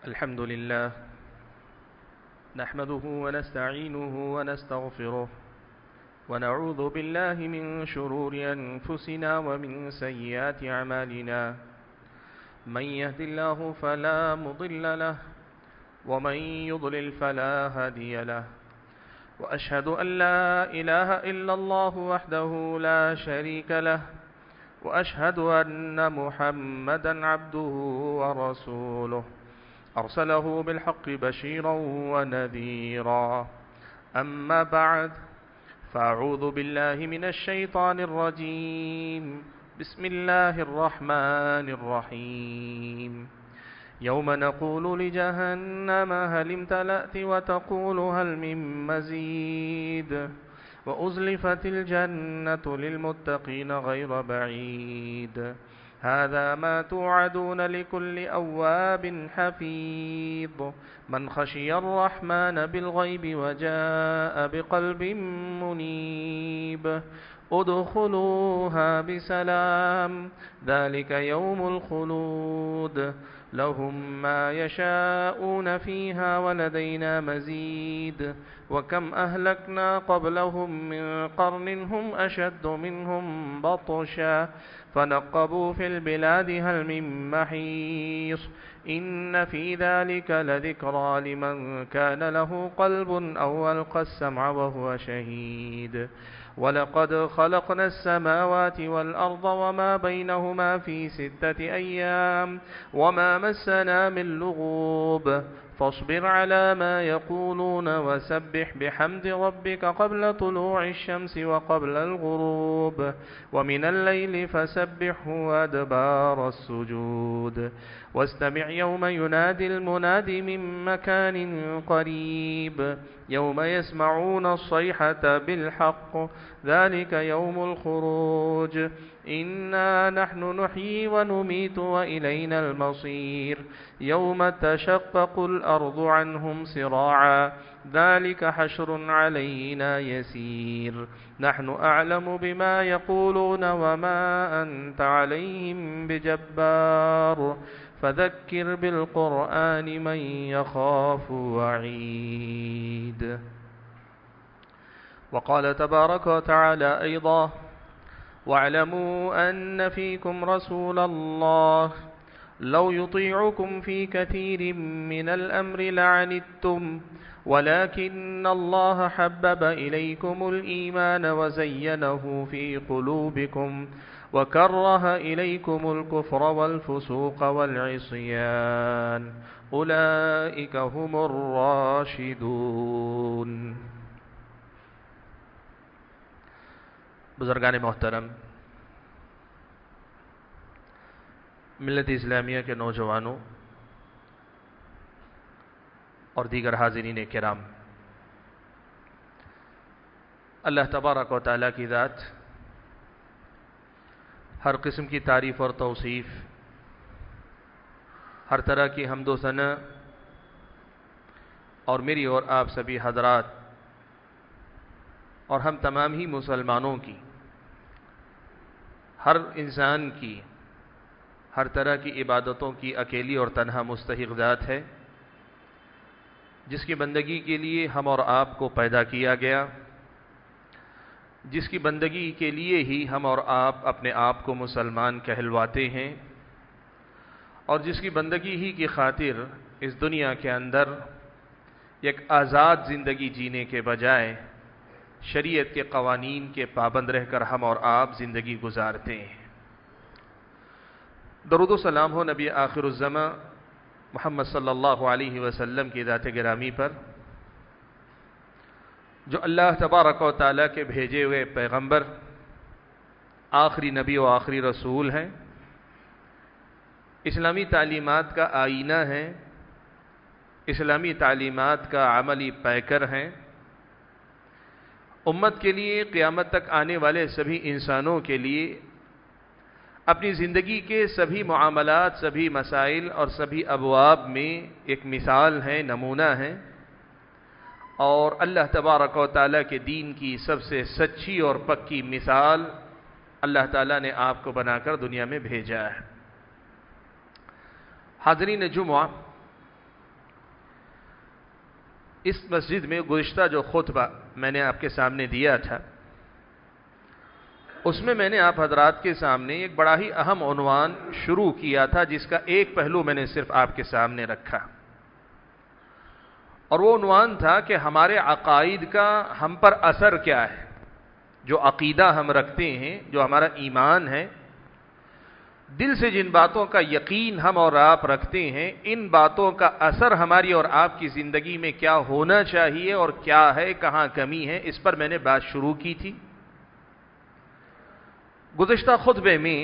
الحمد لله نحمده ونستعينه ونستغفره ونعوذ بالله من شرور أنفسنا ومن سيئات أعمالنا من يهد الله فلا مضل له ومن يضلل فلا هادي له وأشهد أن لا إله إلا الله وحده لا شريك له وأشهد أن محمدا عبده ورسوله أرسله بالحق بشيرا ونذيرا أما بعد فأعوذ بالله من الشيطان الرجيم بسم الله الرحمن الرحيم يوم نقول لجهنم هل امتلأت وتقول هل من مزيد وأزلفت الجنة للمتقين غير بعيد هذا ما توعدون لكل أواب حفيظ من خشي الرحمن بالغيب وجاء بقلب منيب ادخلوها بسلام ذلك يوم الخلود لهم ما يشاءون فيها ولدينا مزيد وكم أهلكنا قبلهم من قرن هم أشد منهم بطشا فنقبوا في البلاد هل من محيص إن في ذلك لذكرى لمن كان له قلب أو ألقى السمع وهو شهيد ولقد خلقنا السماوات والأرض وما بينهما في 6 أيام وما مسنا من لغوب فاصبر على ما يقولون وسبح بحمد ربك قبل طلوع الشمس وقبل الغروب ومن الليل فسبحه وأدبار السجود واستمع يوم ينادي المناد من مكان قريب يوم يسمعون الصيحة بالحق ذلك يوم الخروج إنا نحن نحيي ونميت وإلينا المصير يوم تشقق الأرض عنهم سراعا ذلك حشر علينا يسير نحن أعلم بما يقولون وما أنت عليهم بجبار فذكر بالقرآن من يخاف وعيد وقال تبارك وتعالى أيضا واعلموا أن فيكم رسول الله لو يطيعكم في كثير من الأمر لعنتم ولكن الله حبب إليكم الإيمان وزينه في قلوبكم وكره إليكم الكفر والفسوق والعصيان أولئك هم الراشدون. بزرگان محترم، ملت اسلامیہ کے نوجوانوں اور دیگر حاضرین کرام، اللہ تبارک و تعالیٰ کی ذات ہر قسم کی تعریف اور توصیف، ہر طرح کی حمد و ثنا اور میری اور آپ سبھی حضرات اور ہم تمام ہی مسلمانوں کی، ہر انسان کی، ہر طرح کی عبادتوں کی اکیلی اور تنہا مستحق ذات ہے، جس کی بندگی کے لیے ہم اور آپ کو پیدا کیا گیا، جس کی بندگی کے لیے ہی ہم اور آپ اپنے آپ کو مسلمان کہلواتے ہیں، اور جس کی بندگی ہی کی خاطر اس دنیا کے اندر ایک آزاد زندگی جینے کے بجائے شریعت کے قوانین کے پابند رہ کر ہم اور آپ زندگی گزارتے ہیں۔ درود و سلام ہو نبی آخر الزماں محمد صلی اللہ علیہ وسلم کی ذات گرامی پر، جو اللہ تبارک و تعالیٰ کے بھیجے ہوئے پیغمبر، آخری نبی و آخری رسول ہیں، اسلامی تعلیمات کا آئینہ ہیں، اسلامی تعلیمات کا عملی پیکر ہیں، امت کے لیے قیامت تک آنے والے سبھی انسانوں کے لیے اپنی زندگی کے سبھی معاملات، سبھی مسائل اور سبھی ابواب میں ایک مثال ہے، نمونہ ہے، اور اللہ تبارک و تعالیٰ کے دین کی سب سے سچی اور پکی مثال اللہ تعالیٰ نے آپ کو بنا کر دنیا میں بھیجا ہے۔ حاضرین جمعہ، اس مسجد میں گزشتہ جو خطبہ میں نے آپ کے سامنے دیا تھا، اس میں نے آپ حضرات کے سامنے ایک بڑا ہی اہم عنوان شروع کیا تھا، جس کا ایک پہلو میں نے صرف آپ کے سامنے رکھا، اور وہ عنوان تھا کہ ہمارے عقائد کا ہم پر اثر کیا ہے۔ جو عقیدہ ہم رکھتے ہیں، جو ہمارا ایمان ہے، دل سے جن باتوں کا یقین ہم اور آپ رکھتے ہیں، ان باتوں کا اثر ہماری اور آپ کی زندگی میں کیا ہونا چاہیے اور کیا ہے، کہاں کمی ہے، اس پر میں نے بات شروع کی تھی۔ گزشتہ خطبے میں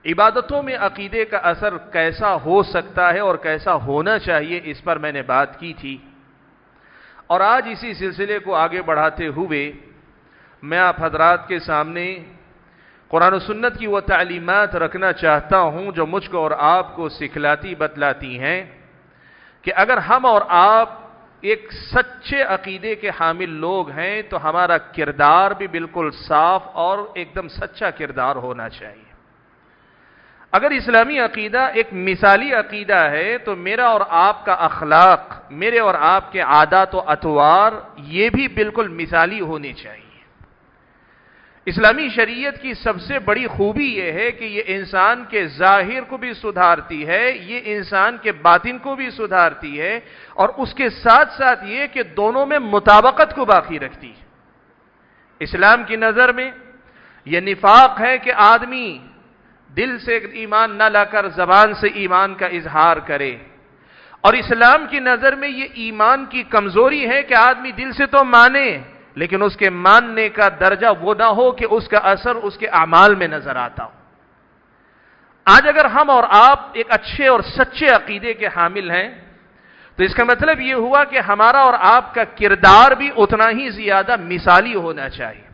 عبادتوں میں عقیدے کا اثر کیسا ہو سکتا ہے اور کیسا ہونا چاہیے، اس پر میں نے بات کی تھی، اور آج اسی سلسلے کو آگے بڑھاتے ہوئے میں آپ حضرات کے سامنے قرآن و سنت کی وہ تعلیمات رکھنا چاہتا ہوں جو مجھ کو اور آپ کو سکھلاتی بتلاتی ہیں کہ اگر ہم اور آپ ایک سچے عقیدے کے حامل لوگ ہیں تو ہمارا کردار بھی بالکل صاف اور ایک دم سچا کردار ہونا چاہیے۔ اگر اسلامی عقیدہ ایک مثالی عقیدہ ہے تو میرا اور آپ کا اخلاق، میرے اور آپ کے عادات و اطوار یہ بھی بالکل مثالی ہونے چاہیے۔ اسلامی شریعت کی سب سے بڑی خوبی یہ ہے کہ یہ انسان کے ظاہر کو بھی سدھارتی ہے، یہ انسان کے باطن کو بھی سدھارتی ہے، اور اس کے ساتھ ساتھ یہ کہ دونوں میں مطابقت کو باقی رکھتی ہے۔ اسلام کی نظر میں یہ نفاق ہے کہ آدمی دل سے ایمان نہ لا کر زبان سے ایمان کا اظہار کرے، اور اسلام کی نظر میں یہ ایمان کی کمزوری ہے کہ آدمی دل سے تو مانے لیکن اس کے ماننے کا درجہ وہ نہ ہو کہ اس کا اثر اس کے اعمال میں نظر آتا ہو۔ آج اگر ہم اور آپ ایک اچھے اور سچے عقیدے کے حامل ہیں تو اس کا مطلب یہ ہوا کہ ہمارا اور آپ کا کردار بھی اتنا ہی زیادہ مثالی ہونا چاہیے۔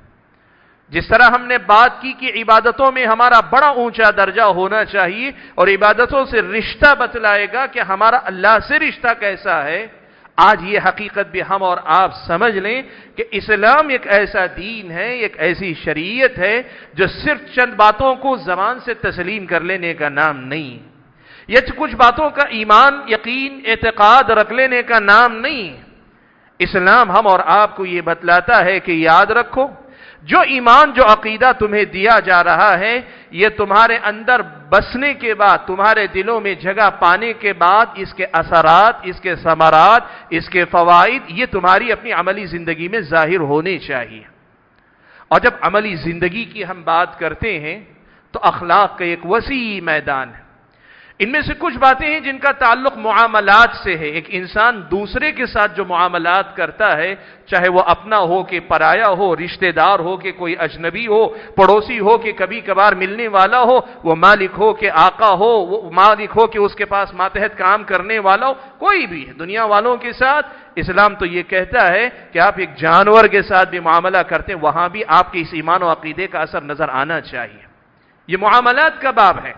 جس طرح ہم نے بات کی کہ عبادتوں میں ہمارا بڑا اونچا درجہ ہونا چاہیے اور عبادتوں سے رشتہ بتلائے گا کہ ہمارا اللہ سے رشتہ کیسا ہے، آج یہ حقیقت بھی ہم اور آپ سمجھ لیں کہ اسلام ایک ایسا دین ہے، ایک ایسی شریعت ہے جو صرف چند باتوں کو زبان سے تسلیم کر لینے کا نام نہیں، یہ کچھ باتوں کا ایمان، یقین، اعتقاد رکھ لینے کا نام نہیں۔ اسلام ہم اور آپ کو یہ بتلاتا ہے کہ یاد رکھو، جو ایمان، جو عقیدہ تمہیں دیا جا رہا ہے، یہ تمہارے اندر بسنے کے بعد، تمہارے دلوں میں جگہ پانے کے بعد، اس کے اثرات، اس کے ثمرات، اس کے فوائد، یہ تمہاری اپنی عملی زندگی میں ظاہر ہونے چاہیے۔ اور جب عملی زندگی کی ہم بات کرتے ہیں تو اخلاق کا ایک وسیع میدان ہے۔ ان میں سے کچھ باتیں ہیں جن کا تعلق معاملات سے ہے۔ ایک انسان دوسرے کے ساتھ جو معاملات کرتا ہے، چاہے وہ اپنا ہو کہ پرایا ہو، رشتہ دار ہو کہ کوئی اجنبی ہو، پڑوسی ہو کہ کبھی کبھار ملنے والا ہو، وہ مالک ہو کہ آقا ہو، وہ مالک ہو کہ اس کے پاس ماتحت کام کرنے والا ہو، کوئی بھی دنیا والوں کے ساتھ، اسلام تو یہ کہتا ہے کہ آپ ایک جانور کے ساتھ بھی معاملہ کرتے ہیں، وہاں بھی آپ کے اس ایمان و عقیدے کا اثر نظر آنا چاہیے۔ یہ معاملات کا باب ہے۔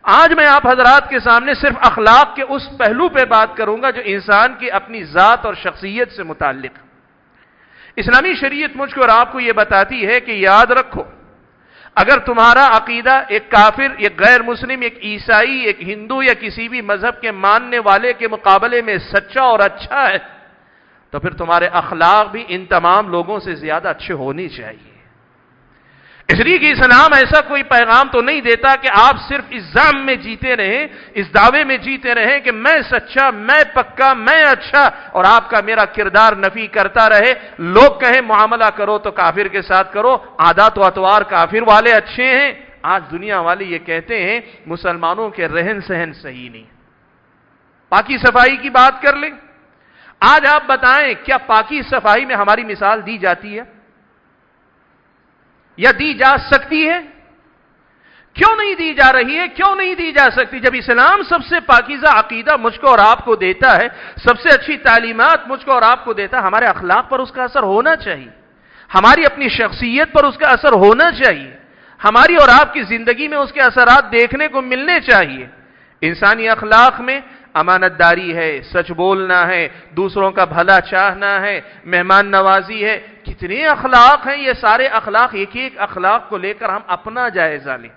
آج میں آپ حضرات کے سامنے صرف اخلاق کے اس پہلو پہ بات کروں گا جو انسان کی اپنی ذات اور شخصیت سے متعلق۔ اسلامی شریعت مجھ کو اور آپ کو یہ بتاتی ہے کہ یاد رکھو، اگر تمہارا عقیدہ ایک کافر، ایک غیر مسلم، ایک عیسائی، ایک ہندو یا کسی بھی مذہب کے ماننے والے کے مقابلے میں سچا اور اچھا ہے تو پھر تمہارے اخلاق بھی ان تمام لوگوں سے زیادہ اچھے ہونے چاہیے۔ اس لیے کہ اسلام ایسا کوئی پیغام تو نہیں دیتا کہ آپ صرف اس ذم میں جیتے رہیں، اس دعوے میں جیتے رہیں کہ میں سچا، میں پکا، میں اچھا، اور آپ کا میرا کردار نفی کرتا رہے۔ لوگ کہیں معاملہ کرو تو کافر کے ساتھ کرو، عادات و اطوار کافر والے اچھے ہیں۔ آج دنیا والے یہ کہتے ہیں مسلمانوں کے رہن سہن صحیح نہیں۔ پاکی صفائی کی بات کر لیں، آج آپ بتائیں کیا پاکی صفائی میں ہماری مثال دی جاتی ہے یا دی جا سکتی ہے؟ کیوں نہیں دی جا رہی ہے؟ کیوں نہیں دی جا سکتی؟ جب اسلام سب سے پاکیزہ عقیدہ مجھ کو اور آپ کو دیتا ہے، سب سے اچھی تعلیمات مجھ کو اور آپ کو دیتا ہے، ہمارے اخلاق پر اس کا اثر ہونا چاہیے، ہماری اپنی شخصیت پر اس کا اثر ہونا چاہیے، ہماری اور آپ کی زندگی میں اس کے اثرات دیکھنے کو ملنے چاہیے۔ انسانی اخلاق میں امانت داری ہے، سچ بولنا ہے، دوسروں کا بھلا چاہنا ہے، مہمان نوازی ہے، کتنے اخلاق ہیں۔ یہ سارے اخلاق، ایک ایک اخلاق کو لے کر ہم اپنا جائزہ لیں،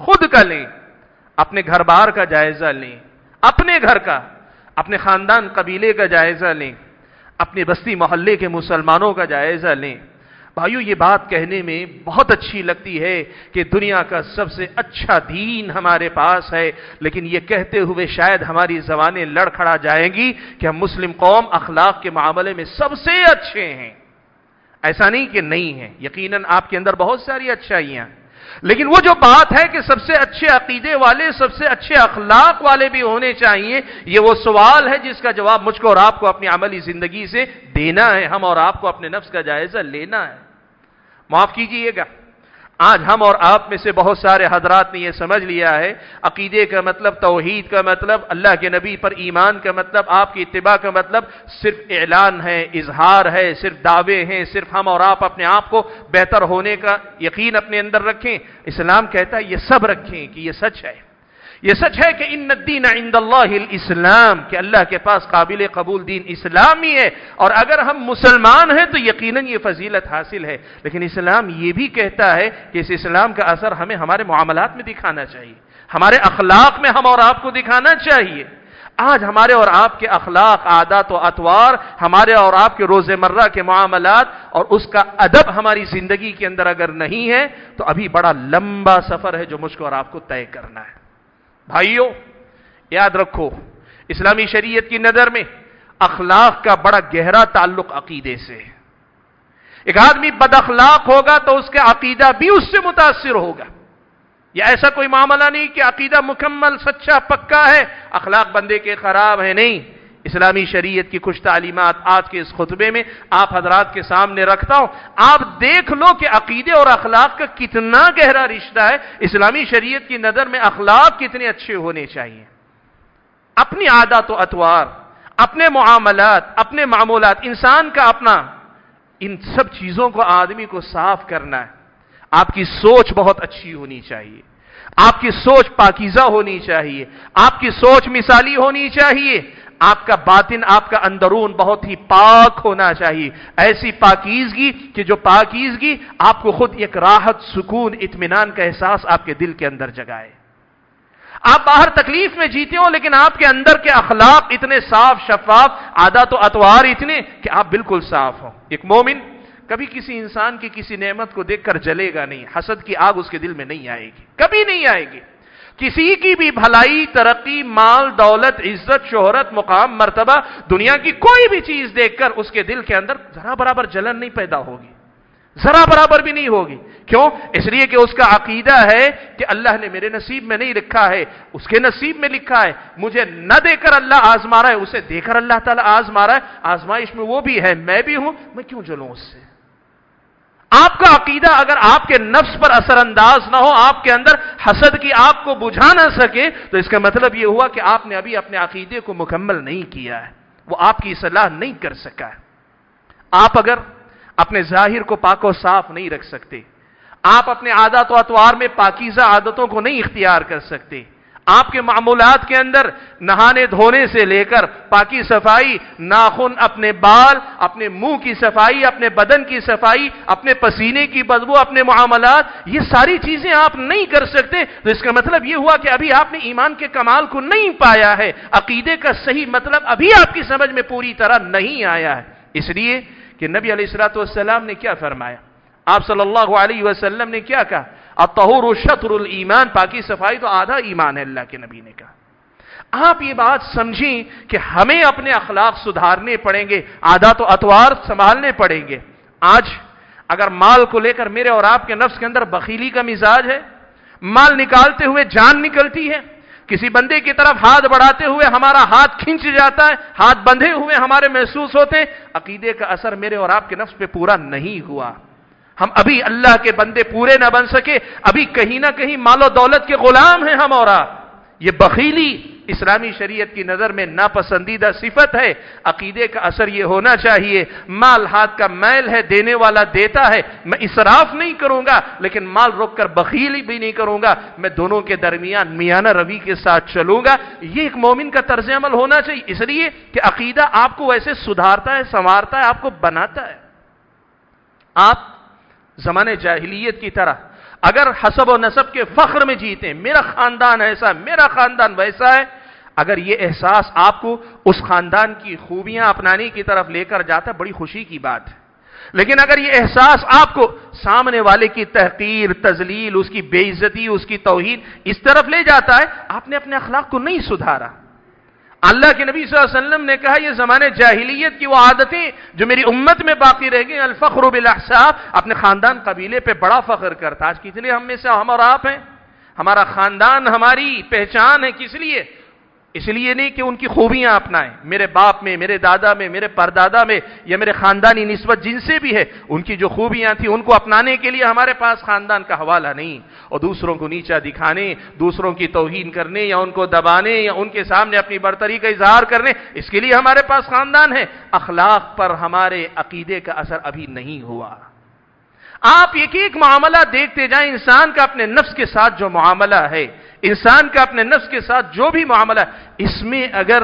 خود کا لیں، اپنے گھر بار کا جائزہ لیں، اپنے گھر کا، اپنے خاندان قبیلے کا جائزہ لیں۔ اپنے بستی محلے کے مسلمانوں کا جائزہ لیں. بھائیو یہ بات کہنے میں بہت اچھی لگتی ہے کہ دنیا کا سب سے اچھا دین ہمارے پاس ہے، لیکن یہ کہتے ہوئے شاید ہماری زبانیں لڑکھڑا جائیں گی کہ ہم مسلم قوم اخلاق کے معاملے میں سب سے اچھے ہیں. ایسا نہیں کہ نہیں ہے، یقیناً آپ کے اندر بہت ساری اچھائیاں، لیکن وہ جو بات ہے کہ سب سے اچھے عقیدے والے، سب سے اچھے اخلاق والے بھی ہونے چاہیے، یہ وہ سوال ہے جس کا جواب مجھ کو اور آپ کو اپنی عملی زندگی سے دینا ہے. ہم اور آپ کو اپنے نفس کا جائزہ لینا ہے. معاف کیجئے گا، آج ہم اور آپ میں سے بہت سارے حضرات نے یہ سمجھ لیا ہے عقیدے کا مطلب، توحید کا مطلب، اللہ کے نبی پر ایمان کا مطلب، آپ کی اتباع کا مطلب صرف اعلان ہے، اظہار ہے، صرف دعوے ہیں، صرف ہم اور آپ اپنے آپ کو بہتر ہونے کا یقین اپنے اندر رکھیں. اسلام کہتا ہے یہ سب رکھیں کہ یہ سچ ہے. یہ سچ ہے کہ ان الدین عند اللہ الاسلام، کہ اللہ کے پاس قابل قبول دین اسلام ہی ہے، اور اگر ہم مسلمان ہیں تو یقیناً یہ فضیلت حاصل ہے. لیکن اسلام یہ بھی کہتا ہے کہ اس اسلام کا اثر ہمیں ہمارے معاملات میں دکھانا چاہیے، ہمارے اخلاق میں ہم اور آپ کو دکھانا چاہیے. آج ہمارے اور آپ کے اخلاق، عادات و اطوار، ہمارے اور آپ کے روزمرہ کے معاملات اور اس کا ادب ہماری زندگی کے اندر اگر نہیں ہے تو ابھی بڑا لمبا سفر ہے جو مجھ کو اور آپ کو طے کرنا ہے. بھائیو یاد رکھو، اسلامی شریعت کی نظر میں اخلاق کا بڑا گہرا تعلق عقیدے سے ہے. ایک آدمی بد اخلاق ہوگا تو اس کا عقیدہ بھی اس سے متاثر ہوگا. یہ ایسا کوئی معاملہ نہیں کہ عقیدہ مکمل سچا پکا ہے، اخلاق بندے کے خراب ہیں، نہیں. اسلامی شریعت کی کچھ تعلیمات آج کے اس خطبے میں آپ حضرات کے سامنے رکھتا ہوں. آپ دیکھ لو کہ عقیدے اور اخلاق کا کتنا گہرا رشتہ ہے. اسلامی شریعت کی نظر میں اخلاق کتنے اچھے ہونے چاہیے. اپنی عادات و اطوار، اپنے معاملات، اپنے معمولات، انسان کا اپنا، ان سب چیزوں کو آدمی کو صاف کرنا ہے. آپ کی سوچ بہت اچھی ہونی چاہیے، آپ کی سوچ پاکیزہ ہونی چاہیے، آپ کی سوچ مثالی ہونی چاہیے، آپ کا باطن، آپ کا اندرون بہت ہی پاک ہونا چاہیے. ایسی پاکیزگی کہ جو پاکیزگی آپ کو خود ایک راحت، سکون، اطمینان کا احساس آپ کے دل کے اندر جگائے. آپ باہر تکلیف میں جیتے ہو لیکن آپ کے اندر کے اخلاق اتنے صاف شفاف، عادات و اطوار اتنے کہ آپ بالکل صاف ہو. ایک مومن کبھی کسی انسان کی کسی نعمت کو دیکھ کر جلے گا نہیں، حسد کی آگ اس کے دل میں نہیں آئے گی، کبھی نہیں آئے گی. کسی کی بھی بھلائی، ترقی، مال، دولت، عزت، شہرت، مقام، مرتبہ، دنیا کی کوئی بھی چیز دیکھ کر اس کے دل کے اندر ذرا برابر جلن نہیں پیدا ہوگی، ذرا برابر بھی نہیں ہوگی. کیوں؟ اس لیے کہ اس کا عقیدہ ہے کہ اللہ نے میرے نصیب میں نہیں لکھا ہے، اس کے نصیب میں لکھا ہے. مجھے نہ دے کر اللہ آزما رہا ہے، اسے دے کر اللہ تعالیٰ آزما رہا ہے. آزمائش میں وہ بھی ہے، میں بھی ہوں، میں کیوں جلوں اس سے. آپ کا عقیدہ اگر آپ کے نفس پر اثر انداز نہ ہو، آپ کے اندر حسد کی آپ کو بجھا نہ سکے، تو اس کا مطلب یہ ہوا کہ آپ نے ابھی اپنے عقیدے کو مکمل نہیں کیا ہے، وہ آپ کی اصلاح نہیں کر سکا ہے. آپ اگر اپنے ظاہر کو پاک و صاف نہیں رکھ سکتے، آپ اپنے عادات و اطوار میں پاکیزہ عادتوں کو نہیں اختیار کر سکتے، آپ کے معمولات کے اندر نہانے دھونے سے لے کر پاکی صفائی، ناخن، اپنے بال، اپنے منہ کی صفائی، اپنے بدن کی صفائی، اپنے پسینے کی بدبو، اپنے معاملات، یہ ساری چیزیں آپ نہیں کر سکتے، تو اس کا مطلب یہ ہوا کہ ابھی آپ نے ایمان کے کمال کو نہیں پایا ہے، عقیدے کا صحیح مطلب ابھی آپ کی سمجھ میں پوری طرح نہیں آیا ہے. اس لیے کہ نبی علیہ الصلوۃ والسلام نے کیا فرمایا، آپ صلی اللہ علیہ وسلم نے کیا کہا، الطہور شطر الایمان، پاکی صفائی تو آدھا ایمان ہے، اللہ کے نبی نے کہا. آپ یہ بات سمجھیں کہ ہمیں اپنے اخلاق سدھارنے پڑیں گے، عادات و اطوار سنبھالنے پڑیں گے. آج اگر مال کو لے کر میرے اور آپ کے نفس کے اندر بخیلی کا مزاج ہے، مال نکالتے ہوئے جان نکلتی ہے، کسی بندے کی طرف ہاتھ بڑھاتے ہوئے ہمارا ہاتھ کھنچ جاتا ہے، ہاتھ بندھے ہوئے ہمارے محسوس ہوتے، عقیدے کا اثر میرے اور آپ کے نفس پہ پورا نہیں ہوا. ہم ابھی اللہ کے بندے پورے نہ بن سکے، ابھی کہیں نہ کہیں مال و دولت کے غلام ہیں ہم اور آپ. یہ بخیلی اسلامی شریعت کی نظر میں ناپسندیدہ صفت ہے. عقیدے کا اثر یہ ہونا چاہیے، مال ہاتھ کا میل ہے، دینے والا دیتا ہے، میں اسراف نہیں کروں گا لیکن مال روک کر بخیلی بھی نہیں کروں گا، میں دونوں کے درمیان میانہ روی کے ساتھ چلوں گا. یہ ایک مومن کا طرز عمل ہونا چاہیے، اس لیے کہ عقیدہ آپ کو ویسے سدھارتا ہے، سنوارتا ہے، آپ کو بناتا ہے. آپ زمانے جاہلیت کی طرح اگر حسب و نسب کے فخر میں جیتے، میرا خاندان ایسا، میرا خاندان ویسا ہے، اگر یہ احساس آپ کو اس خاندان کی خوبیاں اپنانے کی طرف لے کر جاتا ہے، بڑی خوشی کی بات ہے۔ لیکن اگر یہ احساس آپ کو سامنے والے کی تحقیر، تذلیل، اس کی بے عزتی، اس کی توہین اس طرف لے جاتا ہے، آپ نے اپنے اخلاق کو نہیں سدھارا۔ اللہ کے نبی صلی اللہ علیہ وسلم نے کہا یہ زمانے جاہلیت کی وہ عادتیں جو میری امت میں باقی رہ گئی، الفخر بالاحساب، اپنے خاندان قبیلے پہ بڑا فخر کرتا۔ آج کتنے ہم میں سے ہم اور آپ ہیں، ہمارا خاندان ہماری پہچان ہے، کس لیے؟ اس لیے نہیں کہ ان کی خوبیاں اپنائیں، میرے باپ میں، میرے دادا میں، میرے پردادا میں، یا میرے خاندانی نسبت جن سے بھی ہے، ان کی جو خوبیاں تھیں ان کو اپنانے کے لیے ہمارے پاس خاندان کا حوالہ نہیں، اور دوسروں کو نیچا دکھانے، دوسروں کی توہین کرنے، یا ان کو دبانے، یا ان کے سامنے اپنی برتری کا اظہار کرنے، اس کے لیے ہمارے پاس خاندان ہے۔ اخلاق پر ہمارے عقیدے کا اثر ابھی نہیں ہوا۔ آپ ایک ایک معاملہ دیکھتے جائیں، انسان کا اپنے نفس کے ساتھ جو معاملہ ہے، انسان کا اپنے نفس کے ساتھ جو بھی معاملہ ہے، اس میں اگر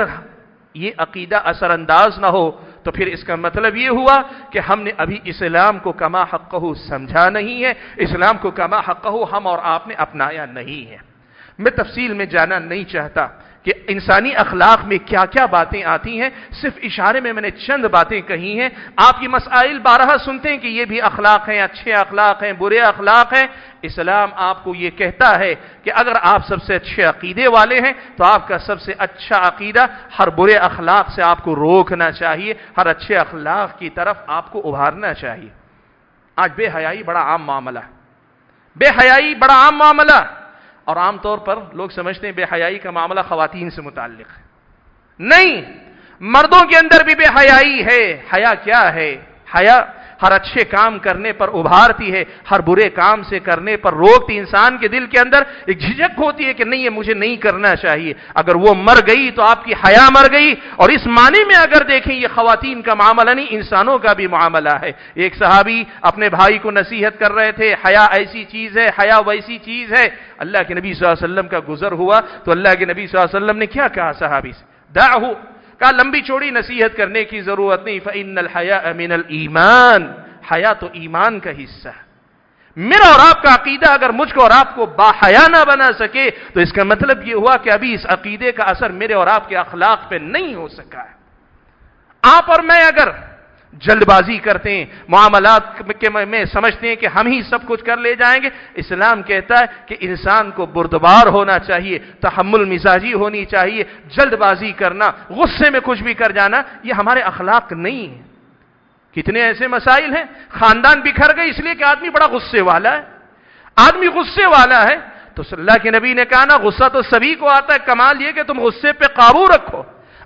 یہ عقیدہ اثر انداز نہ ہو تو پھر اس کا مطلب یہ ہوا کہ ہم نے ابھی اسلام کو کما حقہ سمجھا نہیں ہے، اسلام کو کما حقہ ہم اور آپ نے اپنایا نہیں ہے۔ میں تفصیل میں جانا نہیں چاہتا کہ انسانی اخلاق میں کیا کیا باتیں آتی ہیں، صرف اشارے میں نے چند باتیں کہی ہیں۔ آپ یہ مسائل بارہا سنتے ہیں کہ یہ بھی اخلاق ہیں، اچھے اخلاق ہیں، برے اخلاق ہیں۔ اسلام آپ کو یہ کہتا ہے کہ اگر آپ سب سے اچھے عقیدے والے ہیں تو آپ کا سب سے اچھا عقیدہ ہر برے اخلاق سے آپ کو روکنا چاہیے، ہر اچھے اخلاق کی طرف آپ کو ابھارنا چاہیے۔ آج بے حیائی بڑا عام معاملہ ہے، بے حیائی بڑا عام معاملہ، اور عام طور پر لوگ سمجھتے ہیں بے حیائی کا معاملہ خواتین سے متعلق ہے۔ نہیں، مردوں کے اندر بھی بے حیائی ہے۔ حیا کیا ہے؟ حیا ہر اچھے کام کرنے پر ابھارتی ہے، ہر برے کام سے کرنے پر روکتی۔ انسان کے دل کے اندر ایک جھجک ہوتی ہے کہ نہیں، یہ مجھے نہیں کرنا چاہیے۔ اگر وہ مر گئی تو آپ کی حیا مر گئی۔ اور اس معنی میں اگر دیکھیں یہ خواتین کا معاملہ نہیں، انسانوں کا بھی معاملہ ہے۔ ایک صحابی اپنے بھائی کو نصیحت کر رہے تھے، حیا ایسی چیز ہے، حیا ویسی چیز ہے۔ اللہ کے نبی صلی اللہ علیہ وسلم کا گزر ہوا تو اللہ کے نبی صلی اللہ علیہ وسلم نے کیا کہا صحابی سے؟ دعہو، کہا لمبی چوڑی نصیحت کرنے کی ضرورت نہیں، فإن الحیاء من الایمان، حیا تو ایمان کا حصہ ہے۔ میرا اور آپ کا عقیدہ اگر مجھ کو اور آپ کو باحیا نہ بنا سکے تو اس کا مطلب یہ ہوا کہ ابھی اس عقیدے کا اثر میرے اور آپ کے اخلاق پہ نہیں ہو سکا ہے۔ آپ اور میں اگر جلد بازی کرتے ہیں، معاملات میں سمجھتے ہیں کہ ہم ہی سب کچھ کر لے جائیں گے، اسلام کہتا ہے کہ انسان کو بردبار ہونا چاہیے، تحمل مزاجی ہونی چاہیے۔ جلد بازی کرنا، غصے میں کچھ بھی کر جانا، یہ ہمارے اخلاق نہیں ہے۔ کتنے ایسے مسائل ہیں، خاندان بکھر گئے اس لیے کہ آدمی بڑا غصے والا ہے۔ آدمی غصے والا ہے تو اللہ کے نبی نے کہا نا، غصہ تو سبھی کو آتا ہے، کمال یہ کہ تم غصے پہ قابو رکھو۔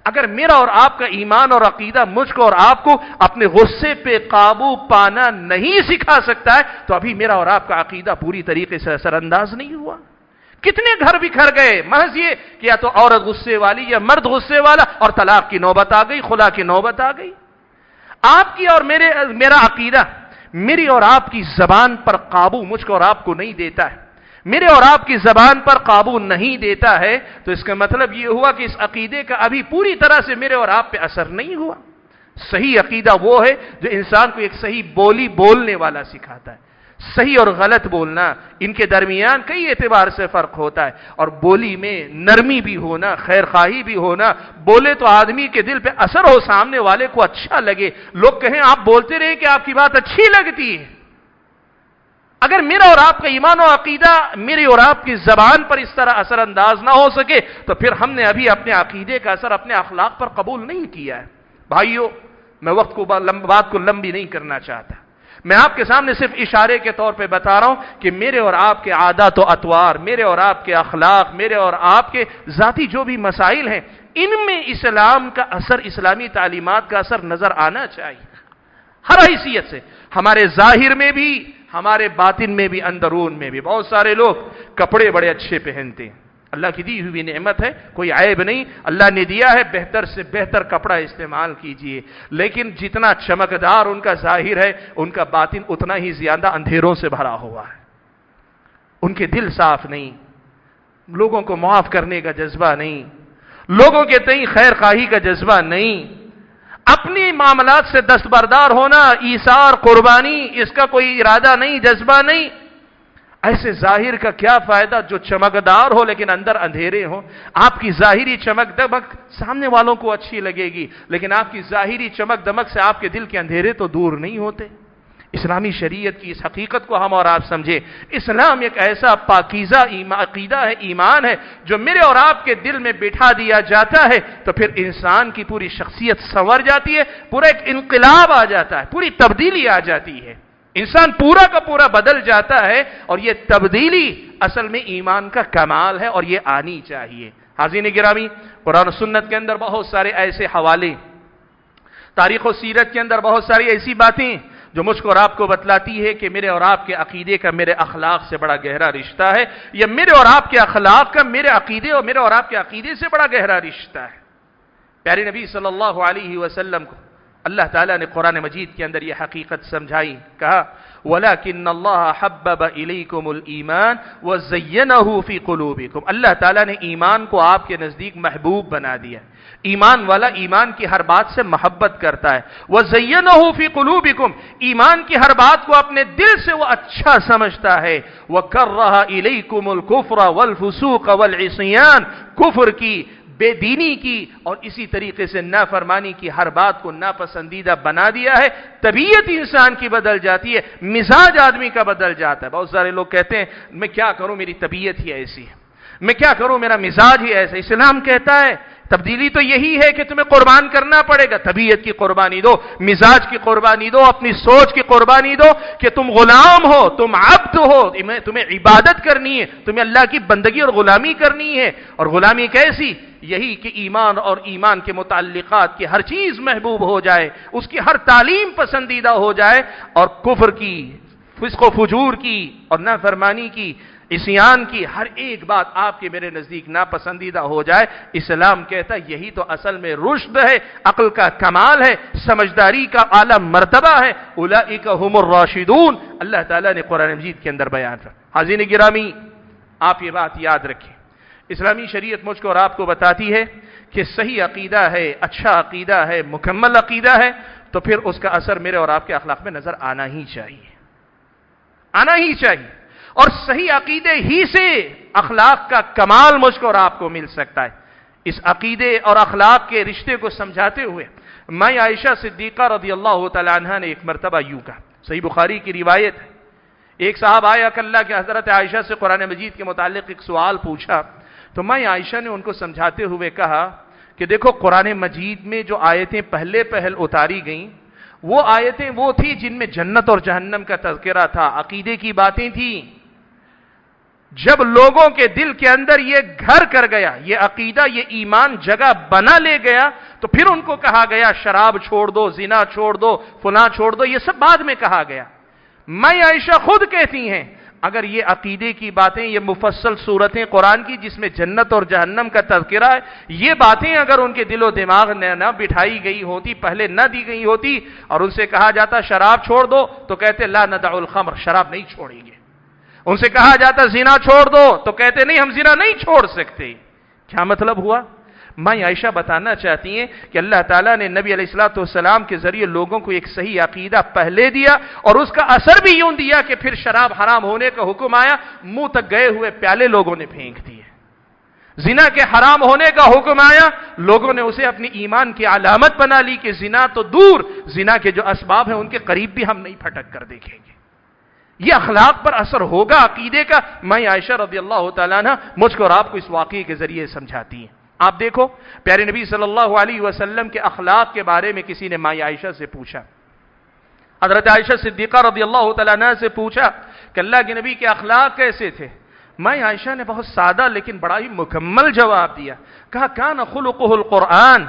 اگر میرا اور آپ کا ایمان اور عقیدہ مجھ کو اور آپ کو اپنے غصے پہ قابو پانا نہیں سکھا سکتا ہے تو ابھی میرا اور آپ کا عقیدہ پوری طریقے سے اثر انداز نہیں ہوا۔ کتنے گھر بکھر گئے محض یہ کہ یا تو عورت غصے والی یا مرد غصے والا، اور طلاق کی نوبت آ گئی، خلا کی نوبت آ گئی۔ آپ کی اور میرا عقیدہ میری اور آپ کی زبان پر قابو مجھ کو اور آپ کو نہیں دیتا ہے، میرے اور آپ کی زبان پر قابو نہیں دیتا ہے تو اس کا مطلب یہ ہوا کہ اس عقیدے کا ابھی پوری طرح سے میرے اور آپ پہ اثر نہیں ہوا۔ صحیح عقیدہ وہ ہے جو انسان کو ایک صحیح بولی بولنے والا سکھاتا ہے۔ صحیح اور غلط بولنا، ان کے درمیان کئی اعتبار سے فرق ہوتا ہے، اور بولی میں نرمی بھی ہونا، خیر خواہی بھی ہونا۔ بولے تو آدمی کے دل پہ اثر ہو، سامنے والے کو اچھا لگے، لوگ کہیں آپ بولتے رہے کہ آپ کی بات اچھی لگتی ہے۔ اگر میرا اور آپ کا ایمان و عقیدہ میری اور آپ کی زبان پر اس طرح اثر انداز نہ ہو سکے تو پھر ہم نے ابھی اپنے عقیدے کا اثر اپنے اخلاق پر قبول نہیں کیا ہے۔ بھائیو، میں بات کو لمبی نہیں کرنا چاہتا، میں آپ کے سامنے صرف اشارے کے طور پہ بتا رہا ہوں کہ میرے اور آپ کے عادات و اطوار، میرے اور آپ کے اخلاق، میرے اور آپ کے ذاتی جو بھی مسائل ہیں، ان میں اسلام کا اثر، اسلامی تعلیمات کا اثر نظر آنا چاہیے ہر حیثیت سے، ہمارے ظاہر میں بھی، ہمارے باطن میں بھی، اندرون میں بھی۔ بہت سارے لوگ کپڑے بڑے اچھے پہنتے ہیں، اللہ کی دی ہوئی نعمت ہے، کوئی عیب نہیں، اللہ نے دیا ہے، بہتر سے بہتر کپڑا استعمال کیجئے، لیکن جتنا چمکدار ان کا ظاہر ہے ان کا باطن اتنا ہی زیادہ اندھیروں سے بھرا ہوا ہے۔ ان کے دل صاف نہیں، لوگوں کو معاف کرنے کا جذبہ نہیں، لوگوں کے تئیں خیر خواہی کا جذبہ نہیں، اپنی معاملات سے دستبردار ہونا، ایثار، قربانی، اس کا کوئی ارادہ نہیں، جذبہ نہیں۔ ایسے ظاہر کا کیا فائدہ جو چمکدار ہو لیکن اندر اندھیرے ہو. آپ کی ظاہری چمک دمک سامنے والوں کو اچھی لگے گی، لیکن آپ کی ظاہری چمک دمک سے آپ کے دل کے اندھیرے تو دور نہیں ہوتے. اسلامی شریعت کی اس حقیقت کو ہم اور آپ سمجھے. اسلام ایک ایسا پاکیزہ عقیدہ ہے، ایمان ہے، جو میرے اور آپ کے دل میں بٹھا دیا جاتا ہے تو پھر انسان کی پوری شخصیت سنور جاتی ہے، پورا ایک انقلاب آ جاتا ہے، پوری تبدیلی آ جاتی ہے، انسان پورا کا پورا بدل جاتا ہے. اور یہ تبدیلی اصل میں ایمان کا کمال ہے اور یہ آنی چاہیے. حاضرین گرامی، قرآن و سنت کے اندر بہت سارے ایسے حوالے، تاریخ و سیرت کے اندر بہت ساری ایسی باتیں جو مجھ کو اور آپ کو بتلاتی ہے کہ میرے اور آپ کے عقیدے کا میرے اخلاق سے بڑا گہرا رشتہ ہے، یا میرے اور آپ کے اخلاق کا میرے عقیدے اور میرے اور آپ کے عقیدے سے بڑا گہرا رشتہ ہے. پیارے نبی صلی اللہ علیہ وسلم کو اللہ تعالیٰ نے قرآن مجید کے اندر یہ حقیقت سمجھائی، کہا وَلَكِنَّ اللَّهَ حَبَّبَ إِلَيْكُمُ الْإِيمَانَ وَزَيَّنَهُ فِي قُلُوبِكُمْ. اللہ تعالیٰ نے ایمان کو آپ کے نزدیک محبوب بنا دیا. ایمان والا ایمان کی ہر بات سے محبت کرتا ہے. وَزَيَّنَهُ فِي قُلُوبِكُمْ، ایمان کی ہر بات کو اپنے دل سے وہ اچھا سمجھتا ہے. وَكَرَّهَ إِلَيْكُمُ الْكُفْرَ وَالْفُسُوقَ وَالْعِصْيَانَ، کفر کی، بے دینی کی اور اسی طریقے سے نافرمانی کی ہر بات کو ناپسندیدہ بنا دیا ہے. طبیعت انسان کی بدل جاتی ہے، مزاج آدمی کا بدل جاتا ہے. بہت سارے لوگ کہتے ہیں میں کیا کروں، میری طبیعت ہی ایسی ہے، میں کیا کروں، میرا مزاج ہی ایسا. اسلام کہتا ہے تبدیلی تو یہی ہے کہ تمہیں قربان کرنا پڑے گا. طبیعت کی قربانی دو، مزاج کی قربانی دو، اپنی سوچ کی قربانی دو کہ تم غلام ہو، تم عبد ہو، تمہیں عبادت کرنی ہے، تمہیں اللہ کی بندگی اور غلامی کرنی ہے. اور غلامی کیسی؟ یہی کہ ایمان اور ایمان کے متعلقات کی ہر چیز محبوب ہو جائے، اس کی ہر تعلیم پسندیدہ ہو جائے، اور کفر کی، فسق و فجور کی اور نافرمانی کی، عصیان کی ہر ایک بات آپ کے میرے نزدیک ناپسندیدہ ہو جائے. اسلام کہتا ہے یہی تو اصل میں رشد ہے، عقل کا کمال ہے، سمجھداری کا اعلیٰ مرتبہ ہے. اولئک هم الراشدون، اللہ تعالیٰ نے قرآن مجید کے اندر بیان کیا. حاضرین گرامی، آپ یہ بات یاد رکھیں، اسلامی شریعت مجھ کو اور آپ کو بتاتی ہے کہ صحیح عقیدہ ہے، اچھا عقیدہ ہے، مکمل عقیدہ ہے تو پھر اس کا اثر میرے اور آپ کے اخلاق میں نظر آنا ہی چاہیے، آنا ہی چاہیے. اور صحیح عقیدے ہی سے اخلاق کا کمال مجھ کو اور آپ کو مل سکتا ہے. اس عقیدے اور اخلاق کے رشتے کو سمجھاتے ہوئے میں عائشہ صدیقہ رضی اللہ تعالی عنہا نے ایک مرتبہ یوں کہا، صحیح بخاری کی روایت ہے، ایک صاحب آیا کہ اللہ کے حضرت عائشہ سے قرآن مجید کے متعلق ایک سوال پوچھا تو میں عائشہ نے ان کو سمجھاتے ہوئے کہا کہ دیکھو قرآن مجید میں جو آیتیں پہلے پہل اتاری گئیں وہ آیتیں وہ تھی جن میں جنت اور جہنم کا تذکرہ تھا، عقیدے کی باتیں تھیں. جب لوگوں کے دل کے اندر یہ گھر کر گیا، یہ عقیدہ، یہ ایمان جگہ بنا لے گیا تو پھر ان کو کہا گیا شراب چھوڑ دو، زنا چھوڑ دو، فلاں چھوڑ دو، یہ سب بعد میں کہا گیا. میں عائشہ خود کہتی ہیں اگر یہ عقیدے کی باتیں، یہ مفصل صورتیں قرآن کی جس میں جنت اور جہنم کا تذکرہ ہے، یہ باتیں اگر ان کے دل و دماغ میں نہ بٹھائی گئی ہوتی، پہلے نہ دی گئی ہوتی اور ان سے کہا جاتا شراب چھوڑ دو تو کہتے لا ندع الخمر، شراب نہیں چھوڑیں گے. ان سے کہا جاتا زنا چھوڑ دو تو کہتے نہیں ہم زنا نہیں چھوڑ سکتے. کیا مطلب ہوا؟ میں عائشہ بتانا چاہتی ہیں کہ اللہ تعالیٰ نے نبی علیہ الصلوۃ والسلام کے ذریعے لوگوں کو ایک صحیح عقیدہ پہلے دیا اور اس کا اثر بھی یوں دیا کہ پھر شراب حرام ہونے کا حکم آیا، منہ تک گئے ہوئے پیالے لوگوں نے پھینک دیے. زنا کے حرام ہونے کا حکم آیا، لوگوں نے اسے اپنی ایمان کی علامت بنا لی کہ زنا تو دور، زنا کے جو اسباب ہیں ان کے قریب بھی ہم نہیں پھٹک کر دیکھیں گے. یہ اخلاق پر اثر ہوگا عقیدے کا. میں عائشہ رضی اللہ تعالیٰ عنہ مجھ کو اور آپ کو اس واقعے کے ذریعے سمجھاتی ہیں. آپ دیکھو پیارے نبی صلی اللہ علیہ وسلم کے اخلاق کے بارے میں کسی نے ماں عائشہ سے پوچھا، حضرت عائشہ صدیقہ رضی اللہ تعالیٰ عنہ سے پوچھا کہ اللہ کے نبی کے اخلاق کیسے تھے. ماں عائشہ نے بہت سادہ لیکن بڑا ہی مکمل جواب دیا. کہا کان خلقہ القرآن،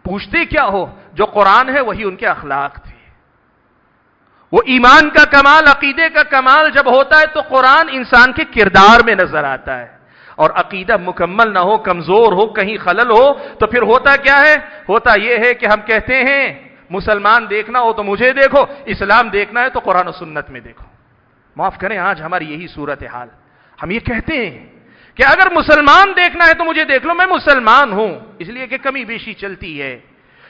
پوچھتے کیا ہو، جو قرآن ہے وہی ان کے اخلاق تھے. وہ ایمان کا کمال، عقیدے کا کمال جب ہوتا ہے تو قرآن انسان کے کردار میں نظر آتا ہے. اور عقیدہ مکمل نہ ہو، کمزور ہو، کہیں خلل ہو تو پھر ہوتا کیا ہے؟ ہوتا یہ ہے کہ ہم کہتے ہیں مسلمان دیکھنا ہو تو مجھے دیکھو، اسلام دیکھنا ہے تو قرآن و سنت میں دیکھو. معاف کریں آج ہماری یہی صورت حال. ہم یہ کہتے ہیں کہ اگر مسلمان دیکھنا ہے تو مجھے دیکھ لو، میں مسلمان ہوں، اس لیے کہ کمی بیشی چلتی ہے.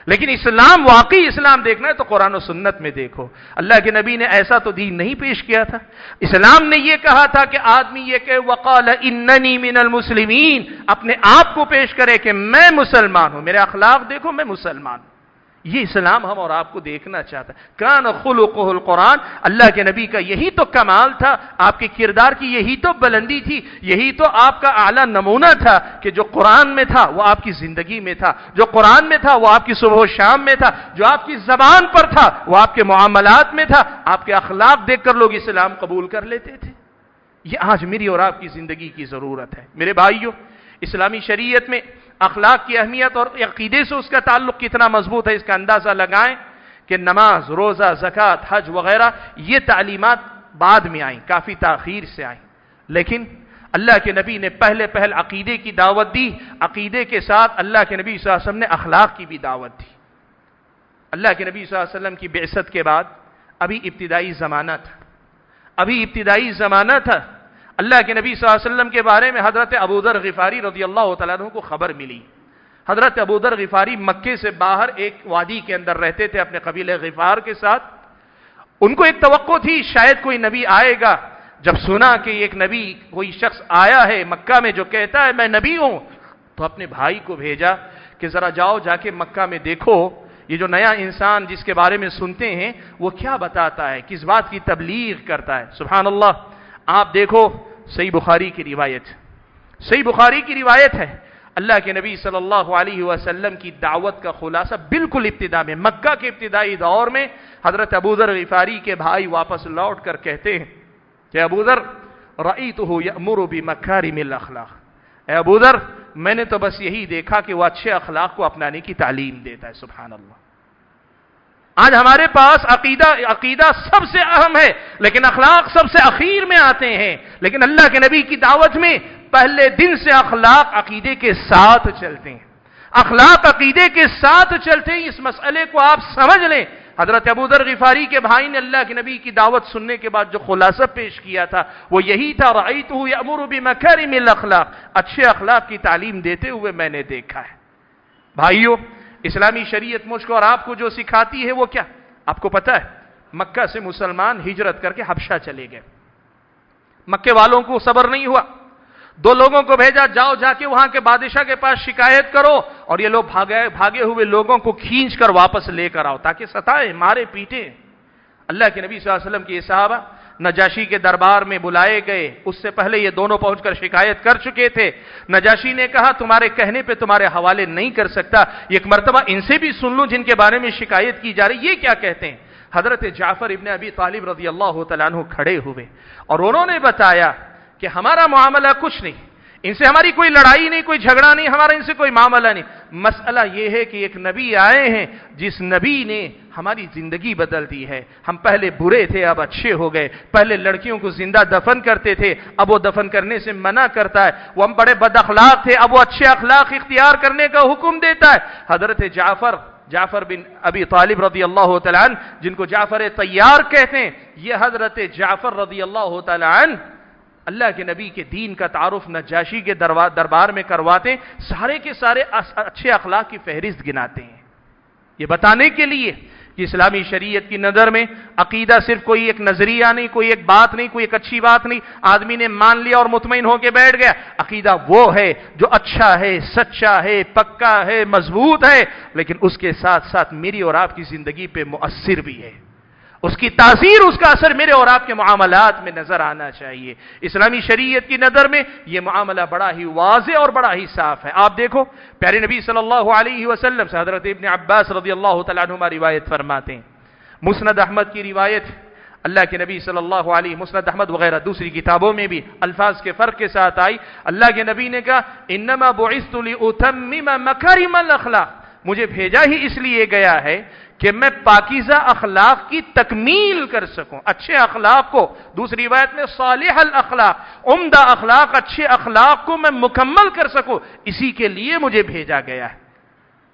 لیکن اسلام، واقعی اسلام دیکھنا ہے تو قرآن و سنت میں دیکھو۔ اللہ کے نبی نے ایسا تو دین نہیں پیش کیا تھا۔ اسلام نے یہ کہا تھا کہ آدمی یہ کہ وقال اننی من المسلمین، اپنے آپ کو پیش کرے کہ میں مسلمان ہوں، میرے اخلاق دیکھو میں مسلمان ہوں۔ یہ اسلام ہم اور آپ کو دیکھنا چاہتا ہے۔ کان خلقہ القرآن، اللہ کے نبی کا یہی تو کمال تھا، آپ کے کردار کی یہی تو بلندی تھی، یہی تو آپ کا اعلیٰ نمونہ تھا کہ جو قرآن میں تھا وہ آپ کی زندگی میں تھا، جو قرآن میں تھا وہ آپ کی صبح و شام میں تھا، جو آپ کی زبان پر تھا وہ آپ کے معاملات میں تھا۔ آپ کے اخلاق دیکھ کر لوگ اسلام قبول کر لیتے تھے۔ یہ آج میری اور آپ کی زندگی کی ضرورت ہے۔ میرے بھائیوں، اسلامی شریعت میں اخلاق کی اہمیت اور عقیدے سے اس کا تعلق کتنا مضبوط ہے، اس کا اندازہ لگائیں کہ نماز، روزہ، زکوٰۃ، حج وغیرہ یہ تعلیمات بعد میں آئیں، کافی تاخیر سے آئیں، لیکن اللہ کے نبی نے پہلے عقیدے کی دعوت دی۔ عقیدے کے ساتھ اللہ کے نبی صلی اللہ علیہ وسلم نے اخلاق کی بھی دعوت دی۔ اللہ کے نبی صلی اللہ علیہ وسلم کی بعثت کے بعد ابھی ابتدائی زمانہ تھا۔ اللہ کے نبی صلی اللہ علیہ وسلم کے بارے میں حضرت ابو ذر غفاری رضی اللہ تعالیٰ عنہ کو خبر ملی۔ حضرت ابو ذر غفاری مکے سے باہر ایک وادی کے اندر رہتے تھے اپنے قبیلہ غفار کے ساتھ۔ ان کو ایک توقع تھی شاید کوئی نبی آئے گا۔ جب سنا کہ ایک نبی کوئی شخص آیا ہے مکہ میں جو کہتا ہے میں نبی ہوں، تو اپنے بھائی کو بھیجا کہ ذرا جاؤ جا کے مکہ میں دیکھو یہ جو نیا انسان جس کے بارے میں سنتے ہیں وہ کیا بتاتا ہے، کس بات کی تبلیغ کرتا ہے۔ سبحان اللہ، آپ دیکھو صحیح بخاری کی روایت ہے۔ اللہ کے نبی صلی اللہ علیہ وسلم کی دعوت کا خلاصہ بالکل ابتدا میں، مکہ کے ابتدائی دور میں حضرت ابو ذر غفاری کے بھائی واپس لوٹ کر کہتے ہیں کہ ابو ذر رأیتہ یأمر بمکارم الاخلاق، اے ابو ذر میں نے تو بس یہی دیکھا کہ وہ اچھے اخلاق کو اپنانے کی تعلیم دیتا ہے۔ سبحان اللہ، آج ہمارے پاس عقیدہ سب سے اہم ہے لیکن اخلاق سب سے اخیر میں آتے ہیں۔ لیکن اللہ کے نبی کی دعوت میں پہلے دن سے اخلاق عقیدے کے ساتھ چلتے ہیں، اخلاق عقیدے کے ساتھ چلتے ہیں۔ اس مسئلے کو آپ سمجھ لیں۔ حضرت ابو ذر غفاری کے بھائی نے اللہ کے نبی کی دعوت سننے کے بعد جو خلاصہ پیش کیا تھا وہ یہی تھا، رأیتہ یأمر بمکارم الاخلاق، اچھے اخلاق کی تعلیم دیتے ہوئے میں نے دیکھا ہے۔ بھائیو، اسلامی شریعت مجھ کو اور آپ کو جو سکھاتی ہے وہ کیا؟ آپ کو پتہ ہے مکہ سے مسلمان ہجرت کر کے حبشہ چلے گئے۔ مکے والوں کو صبر نہیں ہوا، دو لوگوں کو بھیجا، جاؤ جا کے وہاں کے بادشاہ کے پاس شکایت کرو اور یہ لوگ بھاگے ہوئے لوگوں کو کھینچ کر واپس لے کر آؤ تاکہ ستائیں، مارے پیٹیں۔ اللہ کے نبی صلی اللہ علیہ وسلم کے یہ صحابہ نجاشی کے دربار میں بلائے گئے، اس سے پہلے یہ دونوں پہنچ کر شکایت کر چکے تھے۔ نجاشی نے کہا تمہارے کہنے پہ تمہارے حوالے نہیں کر سکتا، ایک مرتبہ ان سے بھی سن لوں جن کے بارے میں شکایت کی جا رہی، یہ کیا کہتے ہیں؟ حضرت جعفر ابن ابی طالب رضی اللہ تعالیٰ عنہ کھڑے ہوئے اور انہوں نے بتایا کہ ہمارا معاملہ کچھ نہیں، ان سے ہماری کوئی لڑائی نہیں، کوئی جھگڑا نہیں، ہمارا ان سے کوئی معاملہ نہیں۔ مسئلہ یہ ہے کہ ایک نبی آئے ہیں جس نبی نے ہماری زندگی بدل دی ہے۔ ہم پہلے برے تھے اب اچھے ہو گئے، پہلے لڑکیوں کو زندہ دفن کرتے تھے اب وہ دفن کرنے سے منع کرتا ہے، وہ ہم بڑے بد اخلاق تھے اب وہ اچھے اخلاق اختیار کرنے کا حکم دیتا ہے۔ حضرت جعفر بن ابی طالب رضی اللہ تعالیٰ عنہ، جن کو جعفر طیار کہتے ہیں، یہ حضرت جعفر رضی اللہ تعالیٰ عنہ اللہ کے نبی کے دین کا تعارف نجاشی کے دربار میں کرواتے ہیں، سارے کے سارے اچھے اخلاق کی فہرست گناتے ہیں، یہ بتانے کے لیے کہ اسلامی شریعت کی نظر میں عقیدہ صرف کوئی ایک نظریہ نہیں، کوئی ایک بات نہیں، کوئی ایک اچھی بات نہیں، آدمی نے مان لیا اور مطمئن ہو کے بیٹھ گیا۔ عقیدہ وہ ہے جو اچھا ہے، سچا ہے، پکا ہے، مضبوط ہے، لیکن اس کے ساتھ ساتھ میری اور آپ کی زندگی پہ مؤثر بھی ہے، اس کی تاثیر، اس کا اثر میرے اور آپ کے معاملات میں نظر آنا چاہیے۔ اسلامی شریعت کی نظر میں یہ معاملہ بڑا ہی واضح اور بڑا ہی صاف ہے۔ آپ دیکھو پیارے نبی صلی اللہ علیہ وسلم سے حضرت ابن عباس رضی اللہ تعالیٰ عنہما روایت فرماتے ہیں، مسند احمد کی روایت، اللہ کے نبی صلی اللہ علیہ، مسند احمد وغیرہ دوسری کتابوں میں بھی الفاظ کے فرق کے ساتھ آئی، اللہ کے نبی نے کہا انما بعثت لاتمم مکارم الاخلاق، مجھے بھیجا ہی اس لیے گیا ہے کہ میں پاکیزہ اخلاق کی تکمیل کر سکوں، اچھے اخلاق کو، دوسری روایت میں صالح الاخلاق، عمدہ اخلاق، اچھے اخلاق کو میں مکمل کر سکوں، اسی کے لیے مجھے بھیجا گیا ہے۔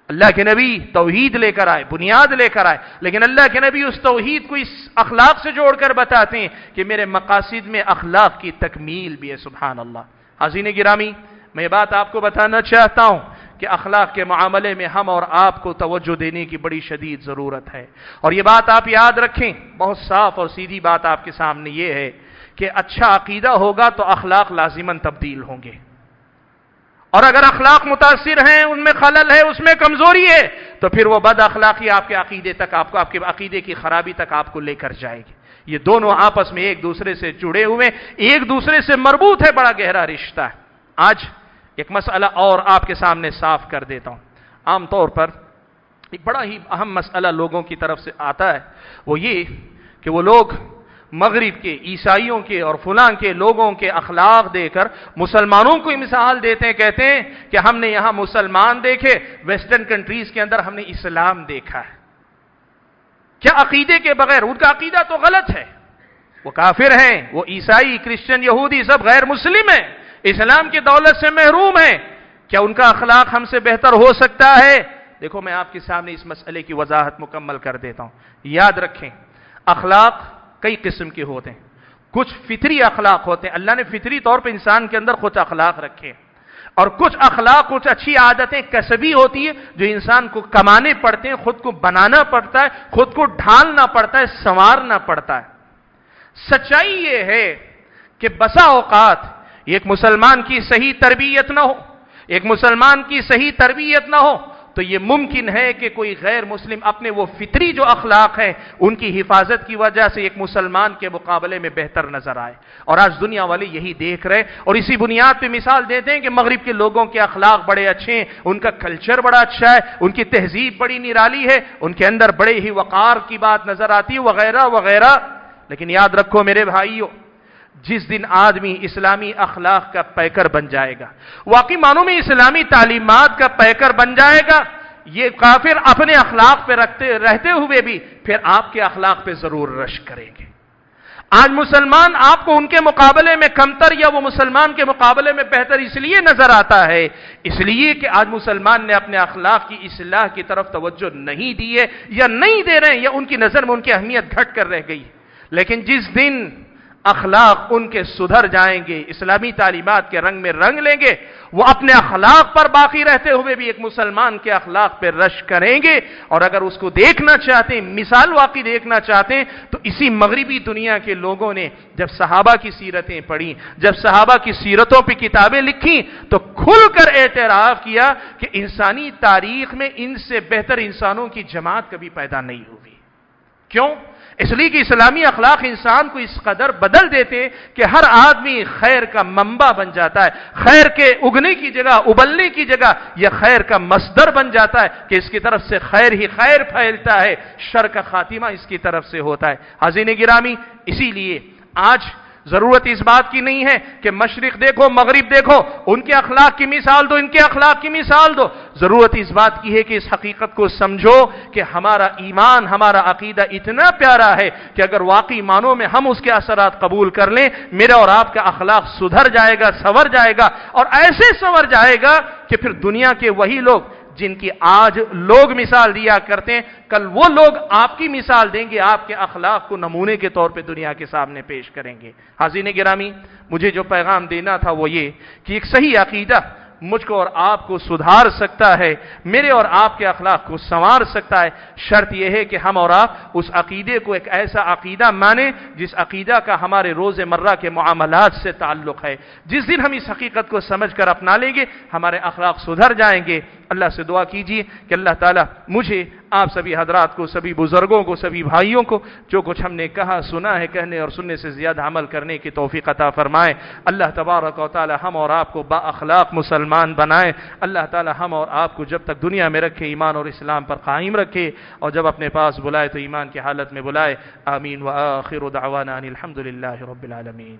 اللہ کے نبی توحید لے کر آئے، بنیاد لے کر آئے، لیکن اللہ کے نبی اس توحید کو اس اخلاق سے جوڑ کر بتاتے ہیں کہ میرے مقاصد میں اخلاق کی تکمیل بھی ہے۔ سبحان اللہ۔ حاضرین گرامی، میں یہ بات آپ کو بتانا چاہتا ہوں کہ اخلاق کے معاملے میں ہم اور آپ کو توجہ دینے کی بڑی شدید ضرورت ہے۔ اور یہ بات آپ یاد رکھیں، بہت صاف اور سیدھی بات آپ کے سامنے یہ ہے کہ اچھا عقیدہ ہوگا تو اخلاق لازماً تبدیل ہوں گے، اور اگر اخلاق متاثر ہیں، ان میں خلل ہے، اس میں کمزوری ہے، تو پھر وہ بد اخلاقی آپ کے عقیدے تک، آپ کے عقیدے کی خرابی تک آپ کو لے کر جائے گی۔ یہ دونوں آپس میں ایک دوسرے سے جڑے ہوئے، ایک دوسرے سے مربوط ہے، بڑا گہرا رشتہ ہے۔ آج ایک مسئلہ اور آپ کے سامنے صاف کر دیتا ہوں۔ عام طور پر ایک بڑا ہی اہم مسئلہ لوگوں کی طرف سے آتا ہے، وہ یہ کہ وہ لوگ مغرب کے، عیسائیوں کے اور فلاں کے لوگوں کے اخلاق دے کر مسلمانوں کو مثال دیتے ہیں، کہتے ہیں کہ ہم نے یہاں مسلمان دیکھے، ویسٹرن کنٹریز کے اندر ہم نے اسلام دیکھا ہے۔ کیا عقیدے کے بغیر؟ ان کا عقیدہ تو غلط ہے، وہ کافر ہیں، وہ عیسائی، کرسچن، یہودی سب غیر مسلم ہیں، اسلام کی دولت سے محروم ہیں، کیا ان کا اخلاق ہم سے بہتر ہو سکتا ہے؟ دیکھو میں آپ کے سامنے اس مسئلے کی وضاحت مکمل کر دیتا ہوں۔ یاد رکھیں، اخلاق کئی قسم کے ہوتے ہیں، کچھ فطری اخلاق ہوتے ہیں، اللہ نے فطری طور پہ انسان کے اندر کچھ اخلاق رکھے، اور کچھ اخلاق، کچھ اچھی عادتیں کسبی ہوتی ہے جو انسان کو کمانے پڑتے ہیں، خود کو بنانا پڑتا ہے، خود کو ڈھالنا پڑتا ہے، سنوارنا پڑتا ہے۔ سچائی یہ ہے کہ بسا اوقات ایک مسلمان کی صحیح تربیت نہ ہو، ایک مسلمان کی صحیح تربیت نہ ہو تو یہ ممکن ہے کہ کوئی غیر مسلم اپنے وہ فطری جو اخلاق ہیں ان کی حفاظت کی وجہ سے ایک مسلمان کے مقابلے میں بہتر نظر آئے۔ اور آج دنیا والے یہی دیکھ رہے اور اسی بنیاد پہ مثال دیتے ہیں کہ مغرب کے لوگوں کے اخلاق بڑے اچھے ہیں، ان کا کلچر بڑا اچھا ہے، ان کی تہذیب بڑی نرالی ہے، ان کے اندر بڑے ہی وقار کی بات نظر آتی ہے، وغیرہ وغیرہ۔ لیکن یاد رکھو میرے بھائیو، جس دن آدمی اسلامی اخلاق کا پیکر بن جائے گا، واقعی معنوں میں اسلامی تعلیمات کا پیکر بن جائے گا، یہ کافر اپنے اخلاق پہ رہتے ہوئے بھی پھر آپ کے اخلاق پہ ضرور رشک کریں گے۔ آج مسلمان آپ کو ان کے مقابلے میں کمتر یا وہ مسلمان کے مقابلے میں بہتر اس لیے نظر آتا ہے، اس لیے کہ آج مسلمان نے اپنے اخلاق کی اصلاح کی طرف توجہ نہیں دی ہے، یا نہیں دے رہے ہیں، یا ان کی نظر میں ان کی اہمیت گھٹ کر رہ گئی۔ لیکن جس دن اخلاق ان کے سدھر جائیں گے، اسلامی تعلیمات کے رنگ میں رنگ لیں گے، وہ اپنے اخلاق پر باقی رہتے ہوئے بھی ایک مسلمان کے اخلاق پہ رشک کریں گے۔ اور اگر اس کو دیکھنا چاہتے ہیں، مثال واقعی دیکھنا چاہتے ہیں، تو اسی مغربی دنیا کے لوگوں نے جب صحابہ کی سیرتیں پڑھی، جب صحابہ کی سیرتوں پہ کتابیں لکھی، تو کھل کر اعتراف کیا کہ انسانی تاریخ میں ان سے بہتر انسانوں کی جماعت کبھی پیدا نہیں ہوئی۔ کیوں؟ اس لیے کہ اسلامی اخلاق انسان کو اس قدر بدل دیتے کہ ہر آدمی خیر کا منبع بن جاتا ہے، خیر کے اگنے کی جگہ، ابلنے کی جگہ یہ خیر کا مصدر بن جاتا ہے کہ اس کی طرف سے خیر ہی خیر پھیلتا ہے، شر کا خاتمہ اس کی طرف سے ہوتا ہے۔ حاضرین گرامی، اسی لیے آج ضرورت اس بات کی نہیں ہے کہ مشرق دیکھو، مغرب دیکھو، ان کے اخلاق کی مثال دو، ان کے اخلاق کی مثال دو۔ ضرورت اس بات کی ہے کہ اس حقیقت کو سمجھو کہ ہمارا ایمان، ہمارا عقیدہ اتنا پیارا ہے کہ اگر واقعی معنوں میں ہم اس کے اثرات قبول کر لیں، میرا اور آپ کا اخلاق سدھر جائے گا، سنور جائے گا، اور ایسے سنور جائے گا کہ پھر دنیا کے وہی لوگ جن کی آج لوگ مثال دیا کرتے ہیں، کل وہ لوگ آپ کی مثال دیں گے، آپ کے اخلاق کو نمونے کے طور پہ دنیا کے سامنے پیش کریں گے۔ حاضرین گرامی، مجھے جو پیغام دینا تھا وہ یہ کہ ایک صحیح عقیدہ مجھ کو اور آپ کو سدھار سکتا ہے، میرے اور آپ کے اخلاق کو سنوار سکتا ہے۔ شرط یہ ہے کہ ہم اور آپ اس عقیدے کو ایک ایسا عقیدہ مانیں جس عقیدہ کا ہمارے روز مرہ کے معاملات سے تعلق ہے۔ جس دن ہم اس حقیقت کو سمجھ کر اپنا لیں گے، ہمارے اخلاق سدھر جائیں گے۔ اللہ سے دعا کیجیے کہ اللہ تعالیٰ مجھے، آپ سبھی حضرات کو، سبھی بزرگوں کو، سبھی بھائیوں کو جو کچھ ہم نے کہا، سنا ہے، کہنے اور سننے سے زیادہ عمل کرنے کی توفیق عطا فرمائے۔ اللہ تبارک و تعالی ہم اور آپ کو با اخلاق مسلمان بنائے۔ اللہ تعالی ہم اور آپ کو جب تک دنیا میں رکھے ایمان اور اسلام پر قائم رکھے، اور جب اپنے پاس بلائے تو ایمان کی حالت میں بلائے۔ آمین وآخر دعوانا ان الحمد للہ رب العالمین۔